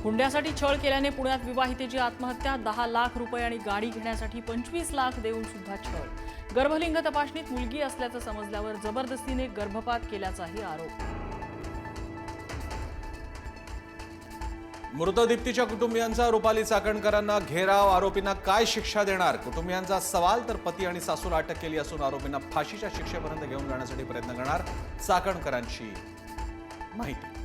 हुंड्यासाठी छळ केल्याने पुण्यात विवाहितेची आत्महत्या, 10 लाख रुपये आणि गाडी घेण्यासाठी 25 लाख देऊन सुद्धा छळ। गर्भलिंग तपासणीत मुलगी असल्याचं समजल्यावर जबरदस्तीने गर्भपात केल्याचाही आरोप। मृत दीप्तीच्या कुटुंबियांचा रुपाली चाकणकरांना घेराव, आरोपींना काय शिक्षा देणार कुटुंबियांचा सवाल। तर पती आणि सासूला अटक केली असून आरोपींना फाशीच्या शिक्षेपर्यंत घेऊन जाण्यासाठी प्रयत्न करणार चाकणकरांची माहिती।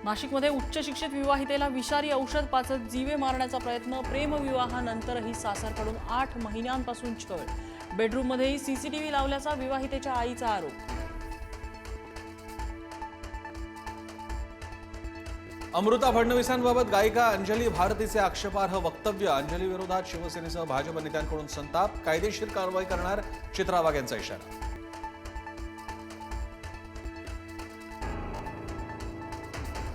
नाशिकमध्ये उच्च शिक्षित विवाहितेला विषारी औषध पाजत जीवे मारण्याचा प्रयत्न, प्रेमविवाहानंतरही सासरकडून 8 महिन्यांपासून छळ। बेडरूममध्येही सीसीटीव्ही लावल्याचा विवाहितेच्या आईचा आरोप। अमृता फडणवीसांबाबत गायिका अंजली भारतीचे आक्षेपार्ह वक्तव्य, अंजली विरोधात शिवसेनेसह भाजप नेत्यांकडून संताप, कायदेशीर कारवाई करणार चित्रा वाघ यांचा इशारा।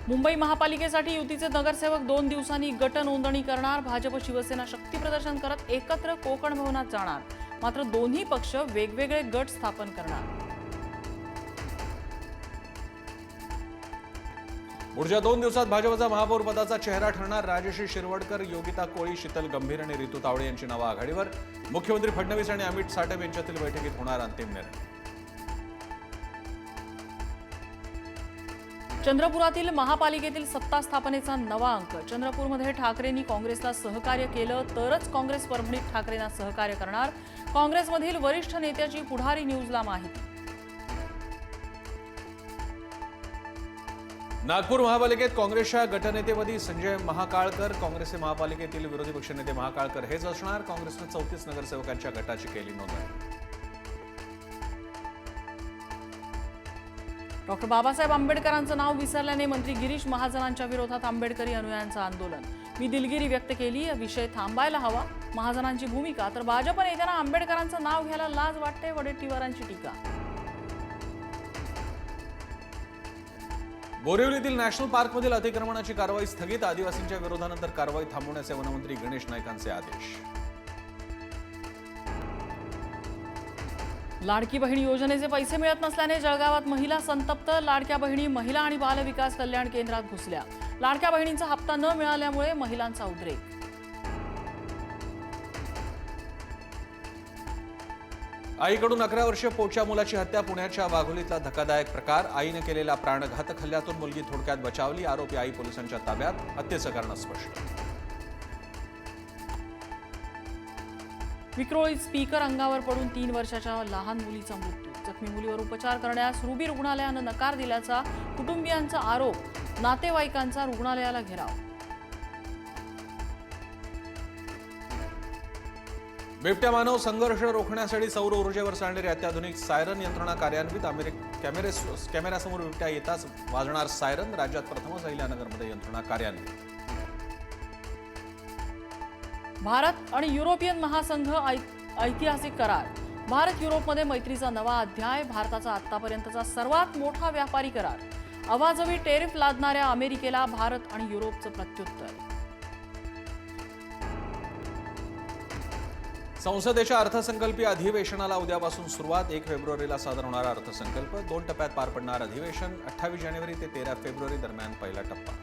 मुंबई महापालिकेसाठी युतीचे नगरसेवक 2 दिवसांनी गट नोंदणी करणार, भाजप शिवसेना शक्तीप्रदर्शन करत एकत्र कोकण भवनात जाणार, मात्र दोन्ही पक्ष वेगवेगळे गट स्थापन करणार। पुढच्या 2 दिवसात भाजपचा महापौर पदाचा चेहरा ठरणार, राजश्री शिरवडकर, योगिता कोळी, शीतल गंभीर आणि रितू तावडे यांची नावं आघाडीवर। मुख्यमंत्री फडणवीस आणि अमित साटम यांच्यातील बैठकीत होणार अंतिम निर्णय। चंद्रपुरातील महापालिकेतील सत्ता स्थापनेचा नवा अंक, चंद्रपूरमध्ये ठाकरेंनी काँग्रेसला सहकार्य केलं तरच काँग्रेस परभणीत ठाकरेंना सहकार्य करणार, काँग्रेसमधील वरिष्ठ नेत्याची पुढारी न्यूजला माहिती। नागपूर महापालिकेत काँग्रेसच्या गटनेतेपदी संजय महाकाळकर, काँग्रेसचे महापालिकेतील विरोधी पक्षनेते महाकाळकर हेच असणार, काँग्रेसने 34 नगरसेवकांच्या गटाची केली नोंदणी। डॉक्टर बाबासाहेब आंबेडकरांचं नाव विसरल्याने मंत्री गिरीश महाजनांच्या विरोधात आंबेडकरी अनुयायांचं आंदोलन, मी दिलगिरी व्यक्त केली, विषय थांबायला हवा महाजनांची भूमिका, तर भाजप नेत्यांना आंबेडकरांचं नाव घ्यायला लाज वाटते, वडेट्टीवारांची टीका। बोरिवलीतील नॅशनल पार्कमधील अतिक्रमणाची कारवाई स्थगित, आदिवासींच्या विरोधानंतर कारवाई थांबवण्याचे वनमंत्री गणेश नाईकांचे आदेश। लाडकी बहीण योजनेचे पैसे मिळत नसल्याने जळगावात महिला संतप्त, लाडक्या बहिणी महिला आणि बाल विकास कल्याण केंद्रात घुसल्या, लाडक्या बहिणींचा हप्ता न मिळाल्यामुळे महिलांचा उद्रेक। आईकडून 11 वर्षीय पोटच्या मुलाची हत्या, पुण्याच्या वाघोलीतला धक्कादायक प्रकार, आईने केलेल्या प्राणघातक हल्ल्यातून मुलगी थोडक्यात बचावली, आरोपी आई पोलिसांच्या ताब्यात, हत्येचं कारण स्पष्ट। विक्रोळीत स्पीकर अंगावर पडून 3 वर्षाच्या लहान मुलीचा मृत्यू, जखमी मुलीवर उपचार करण्यास रुबी रुग्णालयानं नकार दिल्याचा कुटुंबियांचा आरोप, नातेवाईकांचा रुग्णालयाला घेराव। बिबट्या मानव संघर्ष रोखण्यासाठी सौर ऊर्जेवर चालणारी अत्याधुनिक सायरन यंत्रणा कार्यान्वित, कॅमेऱ्यासमोर बिबट्या येताच वाजणार सायरन, राज्यात प्रथमच अहिल्यानगरमध्ये यंत्रणा कार्यान्वित। भारत आणि युरोपियन महासंघ ऐतिहासिक करार, भारत युरोपमध्ये मैत्रीचा नवा अध्याय, भारताचा आतापर्यंतचा सर्वात मोठा व्यापारी करार, अवाजवी टेरिफ लादणाऱ्या अमेरिकेला भारत आणि युरोपचं प्रत्युत्तर। संसदेच्या अर्थसंकल्पीय अधिवेशनाला उद्यापासून सुरुवात, 1 फेब्रुवारीला सादर होणारा अर्थसंकल्प, 2 टप्प्यात पार पडणार अधिवेशन, 28 जानेवारी ते 13 फेब्रुवारी दरम्यान पहिला टप्पा।